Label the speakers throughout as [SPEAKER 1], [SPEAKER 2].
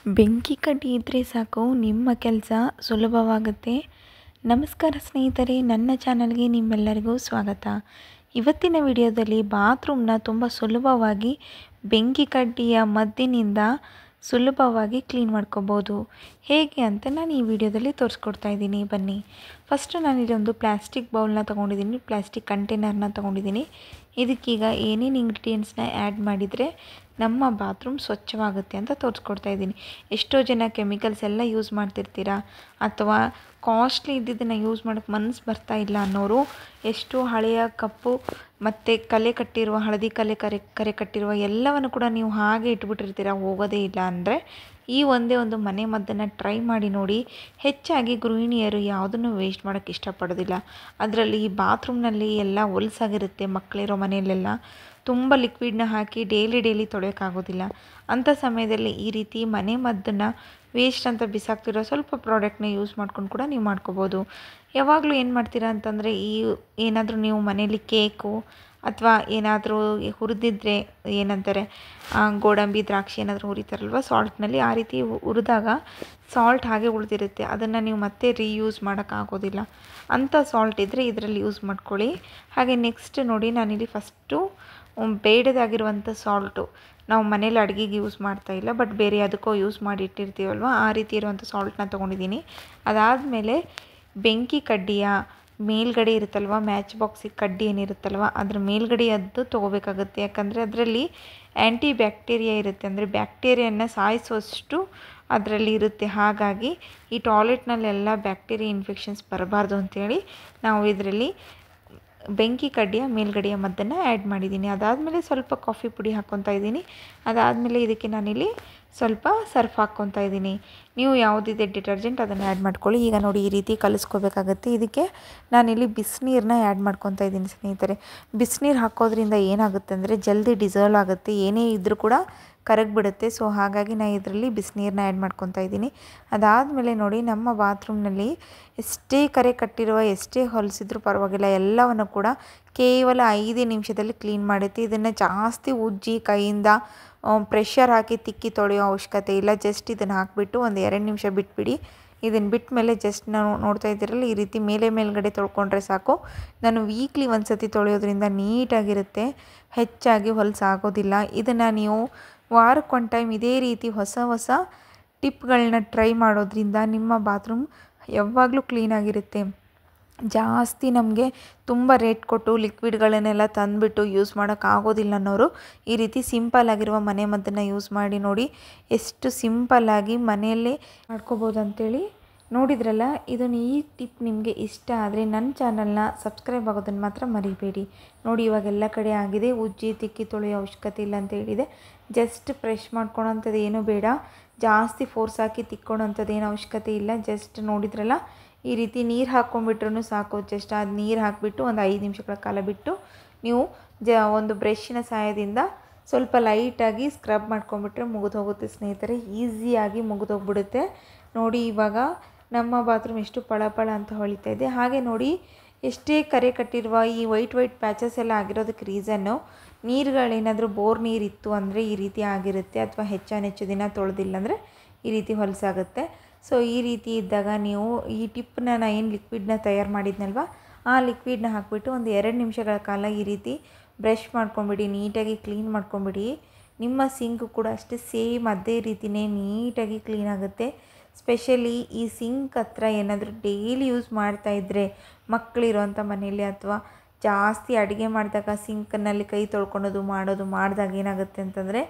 [SPEAKER 1] ಬೆಂಕಿ ಕಡ್ಡಿ ಇದ್ದರೆ ಸಾಕು ನಿಮ್ಮ ಕೆಲಸ ಸುಲಭವಾಗುತ್ತೆ. ನಮಸ್ಕಾರ ಸ್ನೇಹಿತರೆ, ನನ್ನ ಚಾನಲ್ಗೆ ನಿಮ್ಮೆಲ್ಲರಿಗೂ ಸ್ವಾಗತ. ಇವತ್ತಿನ ವಿಡಿಯೋದಲ್ಲಿ ಬಾತ್ರೂಮ್ನ ತುಂಬ ಸುಲಭವಾಗಿ ಬೆಂಕಿ ಕಡ್ಡಿಯ ಮದ್ದಿನಿಂದ ಸುಲಭವಾಗಿ ಕ್ಲೀನ್ ಮಾಡ್ಕೋಬೋದು. ಹೇಗೆ ಅಂತ ನಾನು ಈ ವಿಡಿಯೋದಲ್ಲಿ ತೋರಿಸ್ಕೊಡ್ತಾ ಇದ್ದೀನಿ. ಬನ್ನಿ. ಫಸ್ಟು ನಾನಿಲ್ಲಿ ಒಂದು ಪ್ಲಾಸ್ಟಿಕ್ ಬೌಲ್ನ ತೊಗೊಂಡಿದ್ದೀನಿ, ಪ್ಲಾಸ್ಟಿಕ್ ಕಂಟೈನರ್ನ ತೊಗೊಂಡಿದ್ದೀನಿ. ಇದಕ್ಕೀಗ ಏನೇನು ಇಂಗ್ರೀಡಿಯೆಂಟ್ಸ್ನ ಆ್ಯಡ್ ಮಾಡಿದರೆ ನಮ್ಮ ಬಾತ್ರೂಮ್ ಸ್ವಚ್ಛವಾಗುತ್ತೆ ಅಂತ ತೋರಿಸ್ಕೊಡ್ತಾ ಇದ್ದೀನಿ. ಎಷ್ಟೋ ಜನ ಕೆಮಿಕಲ್ಸ್ ಎಲ್ಲ ಯೂಸ್ ಮಾಡ್ತಿರ್ತೀರಾ, ಅಥವಾ ಕಾಸ್ಟ್ಲಿ ಇದ್ದಿದ್ದನ್ನು ಯೂಸ್ ಮಾಡೋಕ್ಕೆ ಮನಸ್ಸು ಬರ್ತಾ ಇಲ್ಲ ಅನ್ನೋರು ಎಷ್ಟೋ ಹಳೆಯ ಕಪ್ಪು ಮತ್ತು ಕಲೆ ಕಟ್ಟಿರುವ ಹಳದಿ ಕರೆ ಕಟ್ಟಿರುವ ಎಲ್ಲವನ್ನು ಕೂಡ ನೀವು ಹಾಗೆ ಇಟ್ಬಿಟ್ಟಿರ್ತೀರ, ಹೋಗೋದೇ ಇಲ್ಲ ಅಂದರೆ ಈ ಒಂದೇ ಒಂದು ಮನೆ ಮದ್ದನ್ನು ಟ್ರೈ ಮಾಡಿ ನೋಡಿ. ಹೆಚ್ಚಾಗಿ ಗೃಹಿಣಿಯರು ಯಾವುದನ್ನು ವೇಸ್ಟ್ ಮಾಡೋಕ್ಕೆ ಇಷ್ಟಪಡೋದಿಲ್ಲ. ಅದರಲ್ಲಿ ಈ ಬಾತ್ರೂಮ್ನಲ್ಲಿ ಎಲ್ಲ ಹೊಲಸಾಗಿರುತ್ತೆ. ಮಕ್ಕಳಿರೋ ಮನೆಯಲ್ಲೆಲ್ಲ ತುಂಬ ಲಿಕ್ವಿಡ್ನ ಹಾಕಿ ಡೈಲಿ ತೊಳೆಯೋಕ್ಕಾಗೋದಿಲ್ಲ. ಅಂಥ ಸಮಯದಲ್ಲಿ ಈ ರೀತಿ ಮನೆ ಮದ್ದನ್ನು ವೇಸ್ಟ್ ಅಂತ ಬಿಸಾಕ್ತಿರೋ ಸ್ವಲ್ಪ ಪ್ರಾಡಕ್ಟ್ನ ಯೂಸ್ ಮಾಡ್ಕೊಂಡು ಕೂಡ ನೀವು ಮಾಡ್ಕೋಬೋದು. ಯಾವಾಗಲೂ ಏನು ಮಾಡ್ತೀರಾ ಅಂತಂದರೆ, ಏನಾದರೂ ನೀವು ಮನೇಲಿ ಕೇಕು ಅಥವಾ ಏನಾದರೂ ಹುರಿದಿದ್ರೆ ಏನಂತಾರೆ ಗೋಡಂಬಿ ದ್ರಾಕ್ಷಿ ಏನಾದರೂ ಹುರಿತಾರಲ್ವ ಸಾಲ್ಟ್ನಲ್ಲಿ, ಆ ರೀತಿ ಹುರಿದಾಗ ಸಾಲ್ಟ್ ಹಾಗೆ ಉಳಿದಿರುತ್ತೆ. ಅದನ್ನು ನೀವು ಮತ್ತೆ ರೀಯೂಸ್ ಮಾಡೋಕ್ಕಾಗೋದಿಲ್ಲ. ಅಂಥ ಸಾಲ್ಟ್ ಇದ್ದರೆ ಇದರಲ್ಲಿ ಯೂಸ್ ಮಾಡ್ಕೊಳ್ಳಿ. ಹಾಗೆ ನೆಕ್ಸ್ಟ್ ನೋಡಿ, ನಾನಿಲ್ಲಿ ಫಸ್ಟು ಬೇಡದಾಗಿರುವಂಥ ಸಾಲ್ಟು, ನಾವು ಮನೇಲಿ ಅಡುಗೆಗೆ ಯೂಸ್ ಮಾಡ್ತಾಯಿಲ್ಲ, ಬಟ್ ಬೇರೆ ಅದಕ್ಕೋ ಯೂಸ್ ಮಾಡಿ ಇಟ್ಟಿರ್ತೀವಲ್ವ, ಆ ರೀತಿ ಇರುವಂಥ ಸಾಲ್ಟ್ನ ತೊಗೊಂಡಿದ್ದೀನಿ. ಅದಾದಮೇಲೆ ಬೆಂಕಿ ಕಡ್ಡಿಯ ಮೇಲ್ಗಡೆ ಇರುತ್ತಲ್ವ, ಮ್ಯಾಚ್ ಬಾಕ್ಸಿಗೆ ಕಡ್ಡಿ ಏನಿರುತ್ತಲ್ವ ಅದ್ರ ಮೇಲ್ಗಡೆ ಅದು ತೊಗೋಬೇಕಾಗುತ್ತೆ. ಯಾಕಂದರೆ ಅದರಲ್ಲಿ ಆ್ಯಂಟಿ ಬ್ಯಾಕ್ಟೀರಿಯಾ ಇರುತ್ತೆ, ಅಂದರೆ ಬ್ಯಾಕ್ಟೀರಿಯನ್ನ ಸಾಯಿಸುವಷ್ಟು ಅದರಲ್ಲಿ ಇರುತ್ತೆ. ಹಾಗಾಗಿ ಈ ಟಾಯ್ಲೆಟ್ನಲ್ಲೆಲ್ಲ ಬ್ಯಾಕ್ಟೀರಿಯಾ ಇನ್ಫೆಕ್ಷನ್ಸ್ ಬರಬಾರ್ದು ಅಂಥೇಳಿ ನಾವು ಇದರಲ್ಲಿ ಬೆಂಕಿ ಕಡ್ಡಿಯ ಮೇಲ್ಗಡೆಯ ಮದ್ದನ್ನು ಆ್ಯಡ್ ಮಾಡಿದ್ದೀನಿ. ಅದಾದಮೇಲೆ ಸ್ವಲ್ಪ ಕಾಫಿ ಪುಡಿ ಹಾಕ್ಕೊತಾ ಇದ್ದೀನಿ. ಅದಾದಮೇಲೆ ಇದಕ್ಕೆ ನಾನಿಲ್ಲಿ ಸ್ವಲ್ಪ ಸರ್ಫ್ ಹಾಕ್ಕೊತಾ ಇದ್ದೀನಿ. ನೀವು ಯಾವುದಿದೆ ಡಿಟರ್ಜೆಂಟ್ ಅದನ್ನು ಆ್ಯಡ್ ಮಾಡ್ಕೊಳ್ಳಿ. ಈಗ ನೋಡಿ, ಈ ರೀತಿ ಕಲಿಸ್ಕೋಬೇಕಾಗತ್ತೆ. ಇದಕ್ಕೆ ನಾನಿಲ್ಲಿ ಬಿಸಿನೀರನ್ನ ಆ್ಯಡ್ ಮಾಡ್ಕೊತಾ ಇದ್ದೀನಿ ಸ್ನೇಹಿತರೆ. ಬಿಸಿನೀರು ಹಾಕೋದ್ರಿಂದ ಏನಾಗುತ್ತೆ ಅಂದರೆ ಜಲ್ದಿ ಡಿಸಾಲ್ವ್ ಆಗುತ್ತೆ, ಏನೇ ಇದ್ದರೂ ಕೂಡ ಕರಗಿಬಿಡುತ್ತೆ. ಸೊ ಹಾಗಾಗಿ ನಾನು ಇದರಲ್ಲಿ ಬಿಸಿನೀರನ್ನ ಆ್ಯಡ್ ಮಾಡ್ಕೊತಾ ಇದ್ದೀನಿ. ಅದಾದಮೇಲೆ ನೋಡಿ, ನಮ್ಮ ಬಾತ್ರೂಮ್ನಲ್ಲಿ ಎಷ್ಟೇ ಕರೆ ಕಟ್ಟಿರುವ ಎಷ್ಟೇ ಹೊಲಿಸಿದ್ರೂ ಪರವಾಗಿಲ್ಲ, ಎಲ್ಲವನ್ನು ಕೂಡ ಕೇವಲ 5 ನಿಮಿಷದಲ್ಲಿ ಕ್ಲೀನ್ ಮಾಡುತ್ತೆ. ಇದನ್ನು ಜಾಸ್ತಿ ಉಜ್ಜಿ ಕೈಯಿಂದ ಪ್ರೆಷರ್ ಹಾಕಿ ತಿಕ್ಕಿ ತೊಳೆಯೋ ಅವಶ್ಯಕತೆ ಇಲ್ಲ. ಜಸ್ಟ್ ಇದನ್ನು ಹಾಕಿಬಿಟ್ಟು ಒಂದು 2 ನಿಮಿಷ ಬಿಟ್ಬಿಡಿ. ಇದನ್ನು ಬಿಟ್ಟ ಮೇಲೆ ಜಸ್ಟ್ ನಾವು ನೋಡ್ತಾ ಇದ್ದೀರಲ್ಲ, ಈ ರೀತಿ ಮೇಲ್ಗಡೆ ತೊಳ್ಕೊಂಡ್ರೆ ಸಾಕು. ನಾನು ವೀಕ್ಲಿ ಒಂದು ಸತಿ ತೊಳೆಯೋದ್ರಿಂದ ನೀಟಾಗಿರುತ್ತೆ, ಹೆಚ್ಚಾಗಿ ಹೊಲಸಾಗೋದಿಲ್ಲ. ಇದನ್ನು ನೀವು ವಾರಕ್ಕೊಂದು ಟೈಮ್ ಇದೇ ರೀತಿ ಹೊಸ ಟಿಪ್ಗಳನ್ನ ಟ್ರೈ ಮಾಡೋದ್ರಿಂದ ನಿಮ್ಮ ಬಾತ್ರೂಮ್ ಯಾವಾಗಲೂ ಕ್ಲೀನಾಗಿರುತ್ತೆ. ಜಾಸ್ತಿ ನಮಗೆ ತುಂಬ ರೇಟ್ ಕೊಟ್ಟು ಲಿಕ್ವಿಡ್ಗಳನ್ನೆಲ್ಲ ತಂದುಬಿಟ್ಟು ಯೂಸ್ ಮಾಡೋಕ್ಕಾಗೋದಿಲ್ಲ ಅನ್ನೋರು ಈ ರೀತಿ ಸಿಂಪಲ್ಲಾಗಿರುವ ಮನೆ ಮದ್ದನ್ನು ಯೂಸ್ ಮಾಡಿ ನೋಡಿ, ಎಷ್ಟು ಸಿಂಪಲ್ಲಾಗಿ ಮನೆಯಲ್ಲೇ ಮಾಡ್ಕೋಬೋದು ಅಂಥೇಳಿ. ನೋಡಿದ್ರಲ್ಲ, ಇದನ್ನು ಈ ಟಿಪ್ ನಿಮಗೆ ಇಷ್ಟ ಆದರೆ ನನ್ನ ಚಾನಲ್ನ ಸಬ್ಸ್ಕ್ರೈಬ್ ಆಗೋದನ್ನು ಮಾತ್ರ ಮರಿಬೇಡಿ. ನೋಡಿ, ಇವಾಗೆಲ್ಲ ಕಡೆ ಆಗಿದೆ, ಉಜ್ಜಿ ತಿಕ್ಕಿ ತೊಳೆಯೋ ಅವಶ್ಯಕತೆ ಇಲ್ಲ ಅಂತ ಹೇಳಿದೆ. ಜಸ್ಟ್ ಪ್ರೆಶ್ ಮಾಡ್ಕೊಳೋಂಥದ್ದು ಏನೂ ಬೇಡ, ಜಾಸ್ತಿ ಫೋರ್ಸ್ ಹಾಕಿ ತಿಕ್ಕೊಳೋಂಥದ್ದು ಏನು ಅವಶ್ಯಕತೆ ಇಲ್ಲ. ಜಸ್ಟ್ ನೋಡಿದ್ರಲ್ಲ, ಈ ರೀತಿ ನೀರು ಹಾಕ್ಕೊಂಡ್ಬಿಟ್ರೂ ಸಾಕು. ಜಸ್ಟ್ ಅದು ನೀರು ಹಾಕಿಬಿಟ್ಟು ಒಂದು 5 ನಿಮಿಷಗಳ ಕಾಲ ಬಿಟ್ಟು ನೀವು ಒಂದು ಬ್ರಷ್ಷಿನ ಸಹಾಯದಿಂದ ಸ್ವಲ್ಪ ಲೈಟಾಗಿ ಸ್ಕ್ರಬ್ ಮಾಡ್ಕೊಂಡ್ಬಿಟ್ರೆ ಮುಗಿದು ಹೋಗುತ್ತೆ ಸ್ನೇಹಿತರೆ. ಈಸಿಯಾಗಿ ಮುಗಿದೋಗ್ಬಿಡುತ್ತೆ. ನೋಡಿ, ಇವಾಗ ನಮ್ಮ ಬಾತ್ರೂಮ್ ಎಷ್ಟು ಪಳ ಅಂತ ಹೊಳಿತಾ ಇದೆ. ಹಾಗೆ ನೋಡಿ, ಎಷ್ಟೇ ಕರೆ ಕಟ್ಟಿರುವ ಈ ವೈಟ್ ಪ್ಯಾಚಸ್ ಎಲ್ಲ ಆಗಿರೋದಕ್ಕೆ ರೀಸನ್ನು ನೀರುಗಳೇನಾದರೂ ಬೋರ್ ನೀರಿತ್ತು ಅಂದರೆ ಈ ರೀತಿ ಆಗಿರುತ್ತೆ, ಅಥವಾ ಹೆಚ್ಚು ದಿನ ತೊಳೆದಿಲ್ಲ ಅಂದರೆ ಈ ರೀತಿ ಹೊಲಸಾಗುತ್ತೆ. ಸೊ ಈ ರೀತಿ ಇದ್ದಾಗ ನೀವು ಈ ಟಿಪ್ಪನ್ನ ನಾನು ಏನು ಲಿಕ್ವಿಡ್ನ ತಯಾರು ಮಾಡಿದ್ನಲ್ವ, ಆ ಲಿಕ್ವಿಡ್ನ ಹಾಕಿಬಿಟ್ಟು ಒಂದು 2 ನಿಮಿಷಗಳ ಕಾಲ ಈ ರೀತಿ ಬ್ರಷ್ ಮಾಡ್ಕೊಂಬಿಡಿ, ನೀಟಾಗಿ ಕ್ಲೀನ್ ಮಾಡ್ಕೊಂಬಿಡಿ. ನಿಮ್ಮ ಸಿಂಕ್ ಕೂಡ ಅಷ್ಟೇ ಸೇಮ್ ಅದೇ ರೀತಿಯೇ ನೀಟಾಗಿ ಕ್ಲೀನ್ ಆಗುತ್ತೆ. ಸ್ಪೆಷಲಿ ಈ ಸಿಂಕ್ ಹತ್ರ ಏನಾದರೂ ಡೈಲಿ ಯೂಸ್ ಮಾಡ್ತಾಯಿದ್ರೆ, ಮಕ್ಕಳಿರೋಂಥ ಮನೆಯಲ್ಲಿ ಅಥವಾ ಜಾಸ್ತಿ ಅಡುಗೆ ಮಾಡಿದಾಗ ಸಿಂಕ್ನಲ್ಲಿ ಕೈ ತೊಳ್ಕೊಳೋದು ಮಾಡಿದಾಗ ಏನಾಗುತ್ತೆ ಅಂತಂದರೆ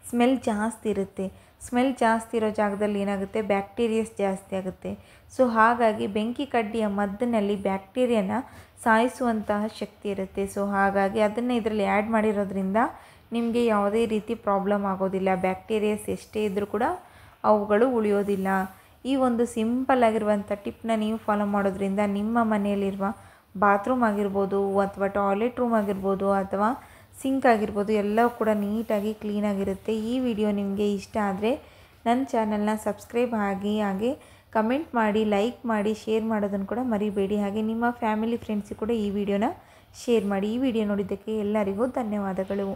[SPEAKER 1] ಸ್ಮೆಲ್ ಜಾಸ್ತಿ ಇರುತ್ತೆ. ಸ್ಮೆಲ್ ಜಾಸ್ತಿ ಇರೋ ಜಾಗದಲ್ಲಿ ಏನಾಗುತ್ತೆ, ಬ್ಯಾಕ್ಟೀರಿಯಾಸ್ ಜಾಸ್ತಿ ಆಗುತ್ತೆ. ಸೊ ಹಾಗಾಗಿ ಬೆಂಕಿ ಕಡ್ಡಿಯ ಮದ್ದಿನಲ್ಲಿ ಬ್ಯಾಕ್ಟೀರಿಯಾನ ಸಾಯಿಸುವಂತಹ ಶಕ್ತಿ ಇರುತ್ತೆ. ಸೊ ಹಾಗಾಗಿ ಅದನ್ನು ಇದರಲ್ಲಿ ಆ್ಯಡ್ ಮಾಡಿರೋದ್ರಿಂದ ನಿಮಗೆ ಯಾವುದೇ ರೀತಿ ಪ್ರಾಬ್ಲಮ್ ಆಗೋದಿಲ್ಲ. ಬ್ಯಾಕ್ಟೀರಿಯಾಸ್ ಎಷ್ಟೇ ಇದ್ದರೂ ಕೂಡ ಅವುಗಳು ಉಳಿಯೋದಿಲ್ಲ. ಈ ಒಂದು ಸಿಂಪಲ್ ಆಗಿರುವಂಥ ಟಿಪ್ನ ನೀವು ಫಾಲೋ ಮಾಡೋದ್ರಿಂದ ನಿಮ್ಮ ಮನೆಯಲ್ಲಿರುವ ಬಾತ್ರೂಮ್ ಆಗಿರ್ಬೋದು, ಅಥವಾ ಟಾಯ್ಲೆಟ್ ರೂಮ್ ಆಗಿರ್ಬೋದು, ಅಥವಾ ಸಿಂಕ್ ಆಗಿರ್ಬೋದು, ಎಲ್ಲವೂ ಕೂಡ ನೀಟಾಗಿ ಕ್ಲೀನಾಗಿರುತ್ತೆ. ಈ ವಿಡಿಯೋ ನಿಮಗೆ ಇಷ್ಟ ಆದರೆ ನನ್ನ ಚಾನಲ್ನ ಸಬ್ಸ್ಕ್ರೈಬ್ ಆಗಿ, ಹಾಗೆ ಕಮೆಂಟ್ ಮಾಡಿ, ಲೈಕ್ ಮಾಡಿ, ಶೇರ್ ಮಾಡೋದನ್ನು ಕೂಡ ಮರಿಬೇಡಿ. ಹಾಗೆ ನಿಮ್ಮ ಫ್ಯಾಮಿಲಿ ಫ್ರೆಂಡ್ಸಿಗೆ ಕೂಡ ಈ ವಿಡಿಯೋನ ಶೇರ್ ಮಾಡಿ. ಈ ವಿಡಿಯೋ ನೋಡಿದ್ದಕ್ಕೆ ಎಲ್ಲರಿಗೂ ಧನ್ಯವಾದಗಳು.